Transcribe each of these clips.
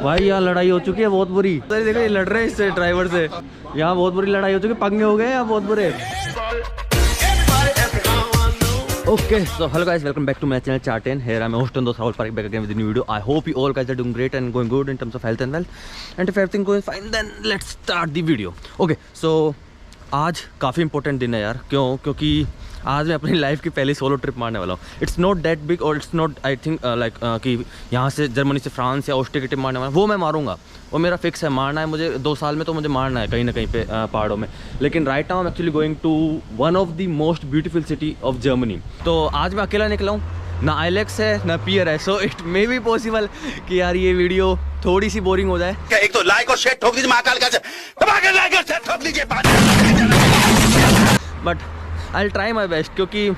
भाई यहाँ लड़ाई हो चुकी है बहुत बुरी। तो देखो ये लड़ रहे हैं इससे ड्राइवर से, यहाँ बहुत बुरी लड़ाई हो चुकी है, पंगे हो गए यहाँ बहुत बुरे। Okay so hello guys, welcome back to my channel चार्ट10 here I am host on Rahul Parekh back again with a new video. I hope you all guys are doing great and going good in terms of health and wealth, and if everything goes fine then let's start the video. Okay so आज काफ़ी important दिन है यार। क्योंकि आज मैं अपनी life की पहली सोलो ट्रिप मारने वाला हूँ। इट्स नॉट दैट बिग और it's not I think like कि यहाँ से जर्मनी से फ्रांस या ऑस्ट्रिया की ट्रिप मारने वाला, वो मैं मारूंगा, वो मेरा फिक्स है, मारना है मुझे 2 साल में, तो मुझे मारना है कहीं ना कहीं पे पहाड़ों में। लेकिन right now I am actually going to one of the most beautiful city of Germany. तो आज मैं अकेला निकला हूँ, ना आइलेक्स है ना पियर है, so it may be possible कि यार ये वीडियो थोड़ी सी बोरिंग हो जाए। एक तो लाइक और शेयर ठोक दीजिए, महाकाल का लाइक और शेयर ठोक दीजिए। But I will try my best, क्योंकि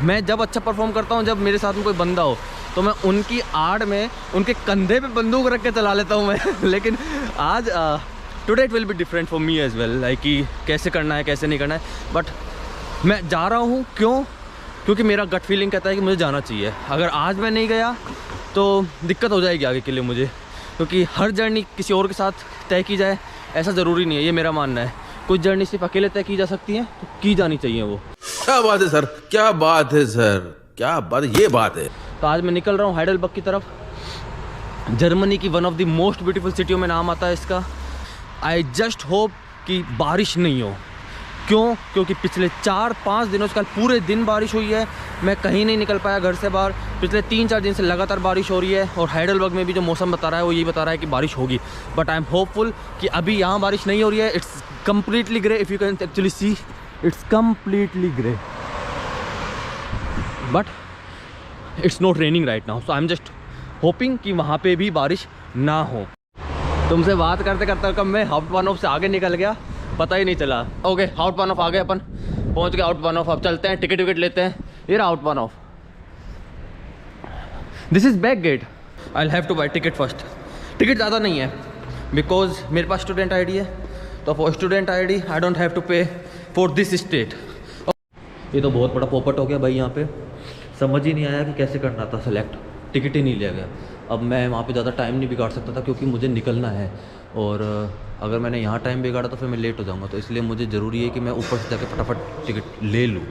मैं जब अच्छा परफॉर्म करता हूँ, जब मेरे साथ में कोई बंदा हो, तो मैं उनकी आड़ में उनके कंधे पे बंदूक रख के चला लेता हूँ मैं। लेकिन आज today it will be different for me as well, like कि कैसे करना है कैसे नहीं करना है। बट मैं जा रहा हूँ क्योंकि मेरा गट फीलिंग कहता है कि मुझे जाना चाहिए। अगर आज मैं नहीं गया तो दिक्कत हो जाएगी आगे के लिए मुझे, क्योंकि हर जर्नी किसी और के साथ तय की जाए ऐसा ज़रूरी नहीं है, ये मेरा मानना है। कुछ जर्नी सिर्फ अकेले तय की जा सकती हैं, तो की जानी चाहिए वो। क्या बात है सर, क्या बात है सर, क्या बात है, ये बात है। तो आज मैं निकल रहा हूँ हाइडेलबर्ग की तरफ, जर्मनी की one of the most beautiful सिटियों में नाम आता है इसका। आई जस्ट होप कि बारिश नहीं हो। क्योंकि पिछले 4-5 दिनों से कल पूरे दिन बारिश हुई है, मैं कहीं नहीं निकल पाया घर से बाहर। पिछले 3-4 दिन से लगातार बारिश हो रही है, और हाइडेलबर्ग में भी जो मौसम बता रहा है वो यही बता रहा है कि बारिश होगी। बट आई एम होपफुल कि अभी यहाँ बारिश नहीं हो रही है। It's completely grey, if you can actually see, it's completely grey, but it's not raining right now, so I'm just hoping कि वहाँ पे भी बारिश ना हो। तुमसे बात करते करते कब मैं हाउटबानहोफ से आगे निकल गया, पता ही नहीं चला। ओके हाउटबानहोफ आ गए, अपन पहुँच गए हाउटबानहोफ। अब चलते हैं, टिकट विकेट लेते हैं। ये रहा Hauptbahnhof, this is back gate. I will have to buy ticket first. Ticket ज़्यादा नहीं है बिकॉज मेरे पास स्टूडेंट आई डी है, तो for student ID I don't have to pay for this state. ये तो बहुत बड़ा पोपट हो गया भाई, यहाँ पे समझ ही नहीं आया कि कैसे करना था सेलेक्ट, टिकट ही नहीं लिया गया। अब मैं वहाँ पे ज़्यादा टाइम नहीं बिगाड़ सकता था, क्योंकि मुझे निकलना है, और अगर मैंने यहाँ टाइम बिगाड़ा तो फिर मैं लेट हो जाऊँगा। तो इसलिए मुझे ज़रूरी है कि मैं ऊपर से जाकर फटाफट टिकट ले लूँ।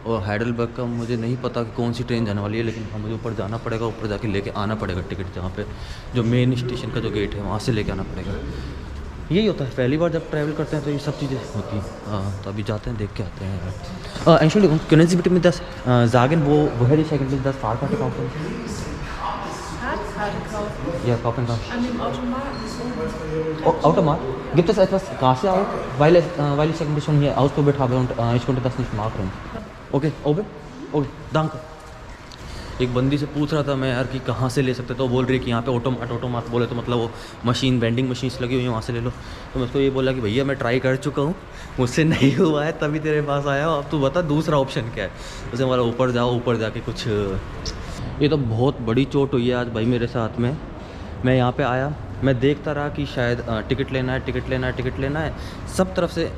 और हाइडेलबर्ग का मुझे नहीं पता कि कौन सी ट्रेन जाने वाली है, लेकिन हाँ मुझे ऊपर जाना पड़ेगा, ऊपर जाके लेके आना पड़ेगा टिकट, जहाँ पे जो मेन स्टेशन का जो गेट है वहाँ से लेके आना पड़ेगा। यही होता है पहली बार जब ट्रैवल करते हैं, तो ये सब चीज़ें होती हैं। हाँ तो अभी जाते हैं, देख के आते हैं। Actually können Sie bitte mir das sagen, woher ich eigentlich das Fahrkarte kaufen? Fahrkarte kaufen? Ja, kaufen kann. An dem Automaten. Automat? Gibt es etwas Kasse auch? Weil ich eigentlich schon hier ausprobiert habe und ich konnte das nicht machen. Okay, oben? Okay, danke. एक बंदी से पूछ रहा था मैं यार कि कहाँ से ले सकते, तो वो बोल रही है कि यहाँ पे ऑटोमाट बोले तो मतलब वो मशीन, वेंडिंग मशीन्स लगी हुई हैं, वहाँ से ले लो। तो मैं उसको ये बोला कि भैया मैं ट्राई कर चुका हूँ, मुझसे नहीं हुआ है, तभी तेरे पास आया हूँ, अब तू बता दूसरा ऑप्शन क्या है। उसे बोला ऊपर जाओ, ऊपर जाके कुछ। ये तो बहुत बड़ी चोट हुई है आज भाई मेरे साथ में। मैं यहाँ पर आया, मैं देखता रहा कि शायद टिकट लेना है, सब तरफ से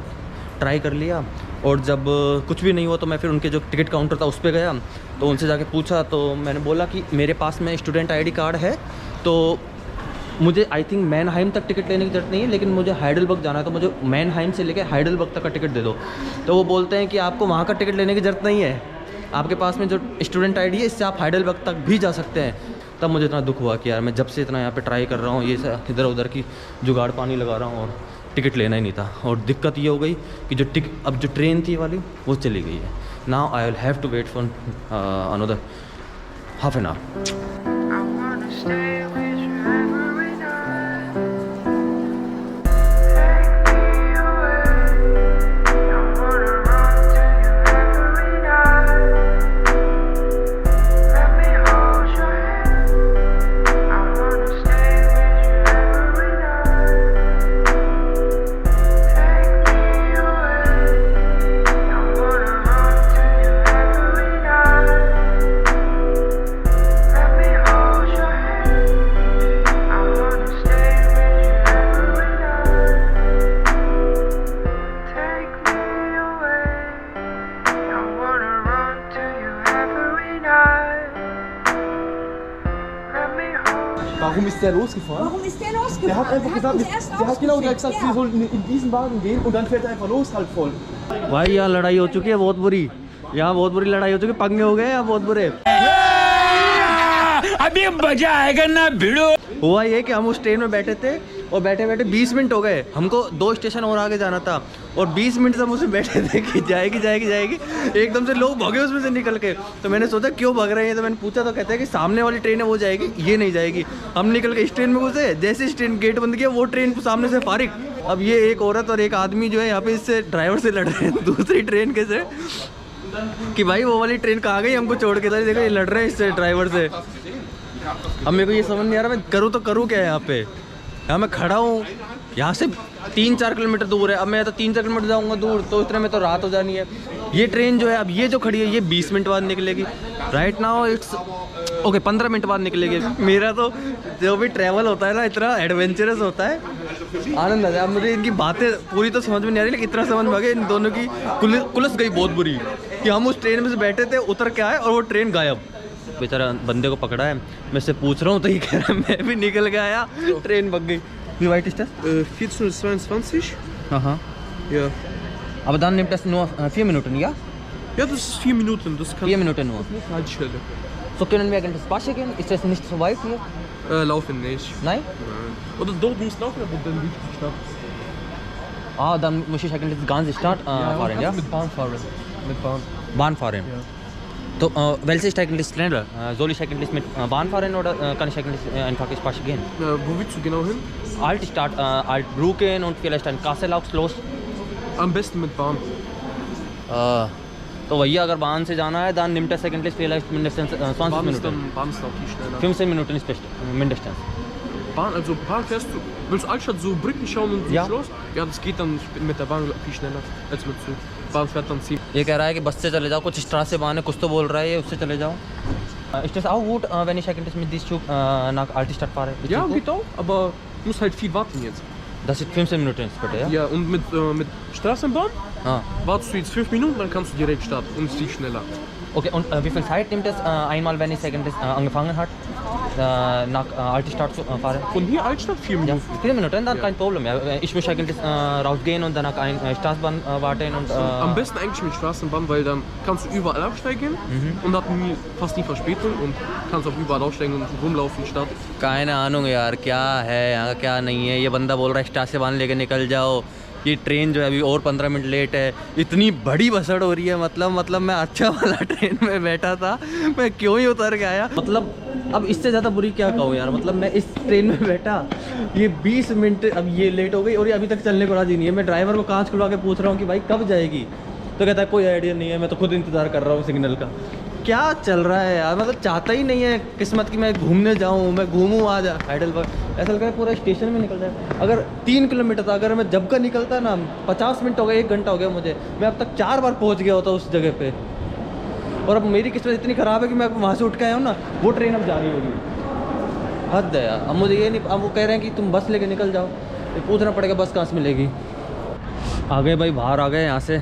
ट्राई कर लिया, और जब कुछ भी नहीं हुआ तो मैं फिर उनके जो टिकट काउंटर था उस पर गया, तो उनसे जाके पूछा, तो मैंने बोला कि मेरे पास में स्टूडेंट आईडी कार्ड है, तो मुझे आई थिंक मैनहाइम तक टिकट लेने की ज़रूरत नहीं है, लेकिन मुझे हाइडेलबर्ग जाना है, तो मुझे मैनहाइम से लेकर हाइडेलबर्ग तक का टिकट दे दो। तो वो बोलते हैं कि आपको वहाँ का टिकट लेने की ज़रूरत नहीं है, आपके पास में जो स्टूडेंट आईडी है इससे आप हाइडेलबर्ग तक भी जा सकते हैं। तब मुझे इतना दुख हुआ कि यार मैं जब से इतना यहाँ पे ट्राई कर रहा हूँ, ये इधर उधर की जुगाड़ पानी लगा रहा हूँ, और टिकट लेना ही नहीं था। और दिक्कत ये हो गई कि अब जो ट्रेन थी वाली वो चली गई है। Now I will have to wait for another half an hour. ist der losgefahren. Warum ist der losgefahren? Der hat einfach gesagt, uns erst der hat genau gesagt, ausgeschickt, wir sollen in diesen Wagen gehen und dann fährt er einfach los, halt voll. भाई यहाँ लड़ाई हो चुकी है बहुत बुरी, यहाँ बहुत बुरी लड़ाई हो चुकी है, पंगे हो गए यहाँ बहुत बुरे। अभी मजा आएगा ना भिड़ो। हुआ ये कि हम उस ट्रेन में बैठे थे और बैठे बैठे 20 मिनट हो गए, हमको 2 स्टेशन और आगे जाना था और 20 मिनट से हम उसमें बैठे थे कि जाएगी जाएगी जाएगी, एकदम से लोग भागे उसमें से निकल के। तो मैंने सोचा क्यों भाग रहे हैं, तो मैंने पूछा तो कहते हैं कि सामने वाली ट्रेन है वो जाएगी, ये नहीं जाएगी। हम निकल के इस ट्रेन में घुसे, जैसे इस ट्रेन गेट बंद किया वो ट्रेन सामने से फारिग। अब ये एक औरत और एक आदमी जो है यहाँ पे इससे ड्राइवर से लड़ रहे हैं दूसरी ट्रेन के से कि भाई वो वाली ट्रेन कहाँ गई, हमको छोड़ के। देखो ये लड़ रहे हैं इससे ड्राइवर से। अब मेरे को ये समझ नहीं आ रहा मैं करूँ तो करूँ क्या है यहाँ पे। यहाँ मैं खड़ा हूँ, यहाँ से 3-4 किलोमीटर दूर है, अब मैं तो 3-4 किलोमीटर जाऊँगा दूर, तो इतने में तो रात हो जानी है। ये ट्रेन जो है अब ये जो खड़ी है ये 20 मिनट बाद निकलेगी, right now it's okay 15 minute बाद निकलेगी। मेरा तो जो भी ट्रैवल होता है ना इतना एडवेंचरस होता है, आनंद आता है। अब मुझे इनकी बातें पूरी तो समझ में नहीं आ रही, लेकिन इतना समझ में आ गया इन दोनों की कुलस गई बहुत बुरी कि हम उस ट्रेन में से बैठे थे, उतर के आए और वो ट्रेन गायब। बेचारा बंदे को पकड़ा है, मैं इससे पूछ रहा हूँ तो ये कह रहा है मैं भी निकल के आया, ट्रेन भाग गई। Wie weit ist das? 14:22. Aha. Ja. Aber dann nimmt das nur 4 Minuten, ja? Ja, das ist 4 Minuten. Das kann 4 Minuten nur. Haltestelle. So können wir eigentlich Basche gehen? Ist das nicht so weit hier? Laufen nicht. Nein? Nein. Oder dort muss laufen, aber dann liegt die Stadt. Ah, dann muss ich eigentlich die ganze Stadt fahren, ja? Mit Bahn fahren. Mit Bahn. Bahn fahren. Ja. So, welche ist eigentlich schneller? Soll ich eigentlich mit Bahn fahren oder kann ich eigentlich einfach Basche gehen? Wo willst du genau hin? Altstadt, Altbrücken und vielleicht ein Kassel auch los? Am besten mit Bahn. तो भैया अगर बाहन से जाना है dann nimmt es eigentlich vielleicht mindestens 20 Minuten. Bahn ist auch viel schneller. 15 Minuten ist mindestens. Bahn, also Bahn fährst du, willst du Altstadt so Brücken schauen und so Ja. Schloss? Ja, das geht dann mit der Bahn viel schneller als mit Zug. Bahn fährt dann ziemlich. ये कह रहा है कि बस से चले जाओ, कुछ Straße Bahn है, कुछ तो बोल रहा है ये, उससे चले जाओ। Ist das auch gut, wenn ich eigentlich mit diesem Zug nach Altstadt fahre? Ist Ja, das gut? geht auch, aber du musst halt viel warten jetzt. Das ist 15 Minuten ist bitte, ja? Ja, und mit Straßenbahn Ah. wartest du jetzt 5 Minuten, dann kannst du direkt starten und es ist viel schneller. Okay, und wie viel Zeit nimmt es einmal, wenn ich eigentlich angefangen hat, nach Altstadt zu fahren? Von hier Altstadt 4 Ja, Minuten. 4 Minuten, dann kein Problem. Ja. Ich muss eigentlich rausgehen und danach eine Straßenbahn warten und... Am besten eigentlich mit Straßenbahn, weil dann kannst du überall absteigen und hat fast nie Verspätung und kannst auch überall aussteigen und rumlaufen statt. keine Ahnung यार क्या है यहाँ क्या नहीं है। ये बंदा बोल रहा है स्टेशन लेके निकल जाओ, ये ट्रेन जो है अभी और 15 मिनट लेट है। इतनी बड़ी भसड़ हो रही है, मतलब मैं अच्छा वाला ट्रेन में बैठा था, मैं क्यों ही उतर के आया। मतलब अब इससे ज़्यादा बुरी क्या कहूँ यार, मतलब मैं इस ट्रेन में बैठा, ये 20 मिनट अब ये लेट हो गई और ये अभी तक चलने को राजी नहीं है। मैं ड्राइवर को कांच खुलवा के पूछ रहा हूँ कि भाई कब जाएगी, तो कहता है कोई आइडिया नहीं है, मैं तो खुद इंतज़ार कर रहा हूँ सिग्नल का। क्या चल रहा है यार, मतलब चाहता ही नहीं है किस्मत की मैं घूमने जाऊँ, मैं घूमूँ आज हाइडेलबर्ग। ऐसा लग रहा है पूरा स्टेशन में निकल जाए। अगर 3 किलोमीटर था, अगर मैं जब का निकलता ना 50 मिनट हो गए, 1 घंटा हो गया मुझे, मैं अब तक 4 बार पहुँच गया होता उस जगह पे। और अब मेरी किस्मत इतनी ख़राब है कि मैं वहाँ से उठ के आया हूँ ना, वो ट्रेन अब जा रही होगी। हद है यार। अब मुझे ये नहीं, अब वो कह रहे हैं कि तुम बस लेके निकल जाओ, ये पूछना पड़ेगा बस कहाँ से मिलेगी। आ गए भाई, बाहर आ गए यहाँ से।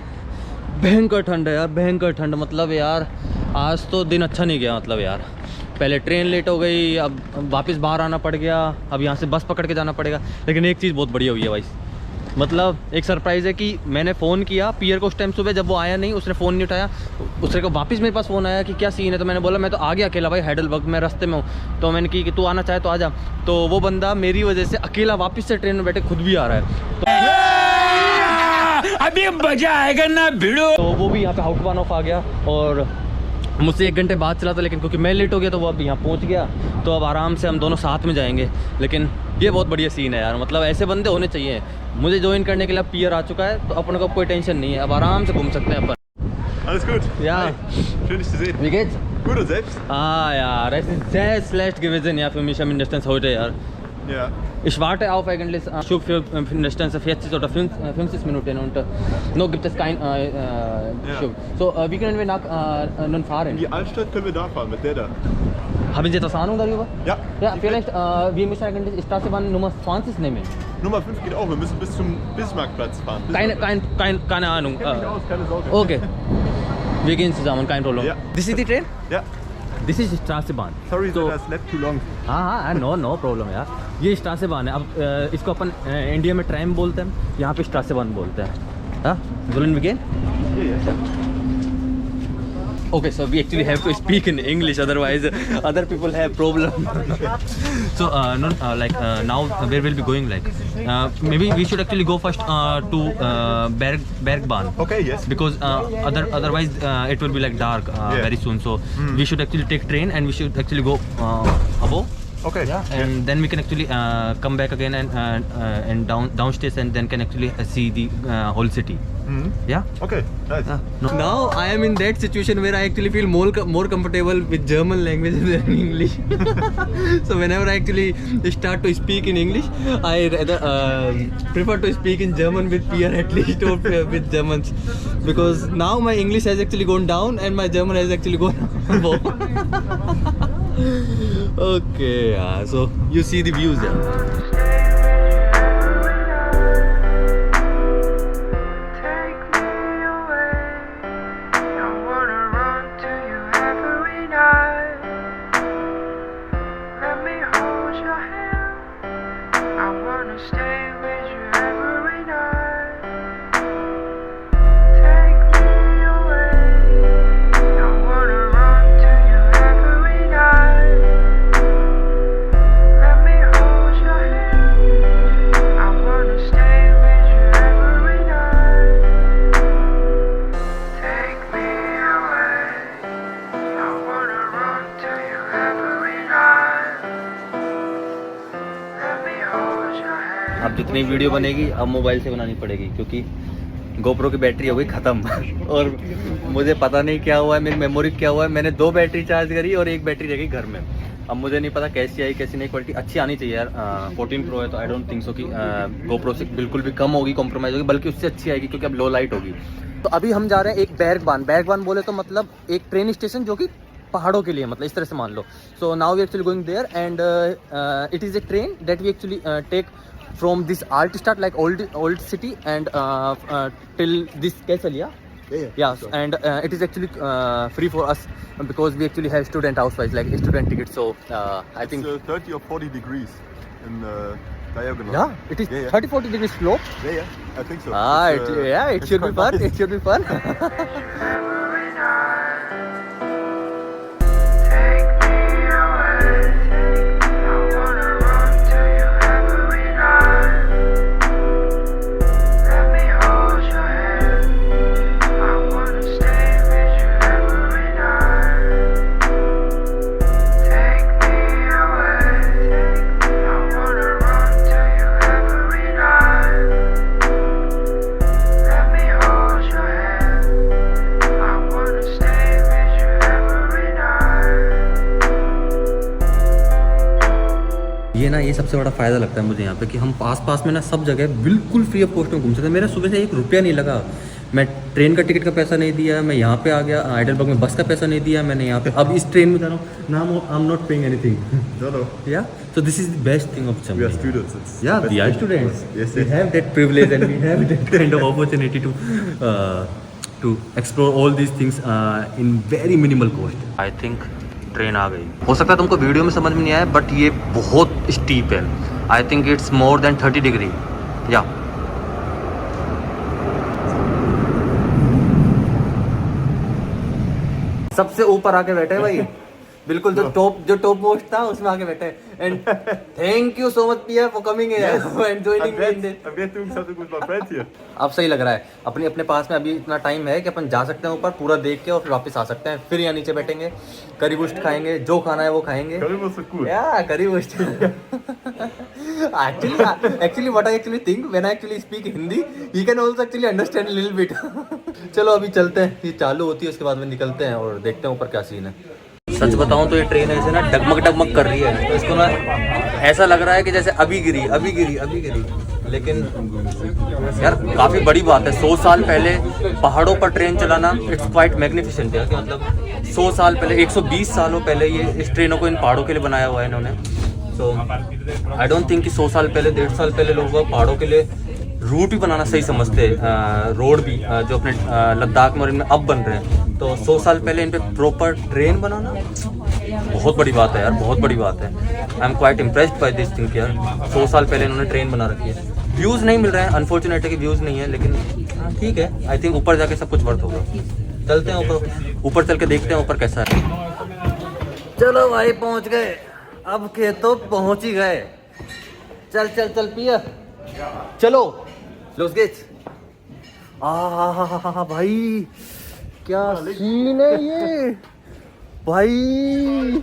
भयंकर ठंड है यार, भयंकर ठंड। मतलब यार आज तो दिन अच्छा नहीं गया, मतलब यार पहले ट्रेन लेट हो गई, अब वापस बाहर आना पड़ गया, अब यहाँ से बस पकड़ के जाना पड़ेगा। लेकिन एक चीज़ बहुत बढ़िया हुई है भाई, मतलब एक सरप्राइज़ है कि मैंने फ़ोन किया पियर को उस टाइम सुबह, जब वो आया नहीं, उसने फ़ोन नहीं उठाया, उसके को वापस मेरे पास फ़ोन आया कि क्या सीन है। तो मैंने बोला मैं तो आ गया अकेला भाई, हाइडेलबर्ग में रास्ते में हूँ। तो मैंने की कि तू आना चाहे तो आ जा। तो वो बंदा मेरी वजह से अकेला वापस से ट्रेन में बैठे खुद भी आ रहा है। तो अभी मजा आएगा ना भिड़ो। तो वो भी यहाँ पे हाउटबानोफ आ गया और मुझसे 1 घंटे बाद चला था, लेकिन क्योंकि मैं लेट हो गया तो वो अब यहाँ पहुँच गया। तो अब आराम से हम दोनों साथ में जाएंगे। लेकिन ये बहुत बढ़िया सीन है यार, मतलब ऐसे बंदे होने चाहिए। मुझे ज्वाइन करने के लिए अब पियर आ चुका है, तो अपन को कोई टेंशन नहीं है, अब आराम से घूम सकते हैं अपन। Alles gut. Ja. Schön, dich zu sehen. Wie geht's? Gut und selbst? Ah ja, es ist sehr schlecht gewesen ja für mich mindestens heute ja. Ja. Ich warte auf eigentlich Zug für mindestens 40 oder 50 Minuten und noch gibt es kein Zug. So, wie können wir nach nun fahren? In die Altstadt können wir da fahren, mit der da. Haben Sie etwas Ahnung darüber? Ja. Ja, vielleicht wir müssen eigentlich Straßenbahn Nummer 20 nehmen. Nummer 5 geht auch, wir müssen bis zum Bismarckplatz fahren. Keine Ahnung. Kenn mich aus, keine Sorge. Okay. Wir gehen zusammen, kein Problem. Ja. This is the train? Ja. This is Strassenbahn. Sorry तो that I slept too long. हाँ, no problem यार। ये स्ट्रासेबान है। अब इसको अपन India में tram बोलते हैं, यहाँ पे स्ट्रासेबान बोलते हैं। हाँ, Zulin begin? Yeah. Okay, so we actually have to speak in English, otherwise other people have problem. So now where we'll be going, like maybe we should actually go first to Bergbahn. Okay, yes. Because otherwise it will be like dark very soon. So we should actually take train and we should actually go above. Okay. Yeah, and then we can actually come back again and downstairs, and then can actually see the whole city. Yeah. Okay, nice. Now I am in that situation where I actually feel more comfortable with German language than English. So whenever I actually start to speak in English, I rather prefer to speak in German with Pierre at least, or with Germans, because now my English has actually gone down and my German has actually gone up. Okay, so you see the views there. अब जितनी video बनेगी अब mobile से बनानी पड़ेगी, क्योंकि GoPro की battery हो गई ख़त्म और मुझे पता नहीं क्या हुआ है, मेरी मेमोरी क्या हुआ है। मैंने 2 बैटरी चार्ज करी और 1 बैटरी रह गई घर में। अब मुझे नहीं पता कैसी आई कैसी नहीं। क्वालिटी अच्छी आनी चाहिए यार। 14 Pro है तो आई डोंट थिंक सो कि GoPro से बिल्कुल भी कम होगी, कॉम्प्रोमाइज़ होगी, बल्कि उससे अच्छी आएगी, क्योंकि अब लो लाइट होगी। तो अभी हम जा रहे हैं एक बैरगबान बोले तो मतलब एक ट्रेन स्टेशन जो कि पहाड़ों के लिए, मतलब इस तरह से मान लो। So now we actually going there and it is a train that we actually take from this Altstadt, like old city, and till this Kaisalia. Yeah, sure. And it is actually free for us because we actually have student housewise, like student tickets. So I think It's 30 or 40 degrees in diagonal. yeah, it is 30-40 degrees slope. Yeah, I think so. It should be fun. It should be fun. ये सबसे बड़ा फ़ायदा लगता है मुझे यहाँ पे कि हम पास में ना सब जगह बिल्कुल फ्री ऑफ कॉस्ट में घूम सकते हैं। मेरा सुबह से 1 रुपया नहीं लगा। मैं ट्रेन का टिकट का पैसा नहीं दिया, मैं यहाँ पे आ गया। हाइडेलबर्ग में बस का पैसा नहीं दिया मैंने यहाँ पे। अब इस ट्रेन में जा रहा हूँ ना, I am not paying anything. No. या so this is the best thing of We are students. It's Yeah, the we are best students. thing. Yes, We yes. have that privilege and we have that kind of opportunity to explore all these things in very minimal cost. I think train आ गई। हो सकता है तुमको video में समझ में नहीं आया, बट ये बहुत स्टीप है। I think it's more than 30 degree. या सबसे ऊपर आके बैठे भाई, बिल्कुल जो टॉप पोस्ट था उसमें आके बैठे। And thank you so much Pierre for coming here and joining me in this. I'm glad doing something with my friends here. अब सही लग रहा है। अपने पास में अभी इतना टाइम है कि अपन जा सकते हैं ऊपर, पूरा देख के और फिर वापस आ सकते हैं। फिर यहाँ नीचे बैठेंगे, करी बुस्ट खाएंगे, जो खाना है वो खाएंगे। Currywurst are cool. Yeah, करी boost. Actually, what I actually think when I actually speak Hindi, he can also actually understand a little bit. चलो अभी चलते हैं, ये चालू होती है उसके बाद में निकलते हैं और देखते हैं ऊपर क्या सीन है। सच बताऊं तो ये ट्रेन ऐसे ना डगमग कर रही है, तो इसको ना ऐसा लग रहा है कि जैसे अभी गिरी। लेकिन यार काफ़ी बड़ी बात है। 100 साल पहले पहाड़ों पर ट्रेन चलाना इट्स क्वाइट मैग्निफिसेंट है। मतलब 100 साल पहले, 120 सालों पहले ये इस ट्रेनों को इन पहाड़ों के लिए बनाया हुआ है इन्होंने। सो आई डोंट थिंक कि 100 साल पहले, 1.5 साल पहले लोग पहाड़ों के लिए रूट भी बनाना सही समझते, रोड भी जो अपने लद्दाख में और इनमें अब बन रहे हैं। तो 100 साल पहले इन पे प्रॉपर ट्रेन बनाना बहुत बड़ी बात है यार, बहुत बड़ी बात है। I am quite impressed by this thing यार। 100 साल पहले इन्होंने ट्रेन बना रखी है। व्यूज़ नहीं मिल रहे हैं, अनफॉर्चुनेट है कि व्यूज़ नहीं है, लेकिन हाँ, ठीक है। आई थिंक ऊपर जाके सब कुछ वर्थ होगा। चलते हैं ऊपर चल के देखते हैं ऊपर कैसा है। चलो भाई पहुंच गए, अब के तो पहुंच ही गए। चल चल चल पिया, चलो लोस गेट्स। आ भाई क्या सीन है ये भाई।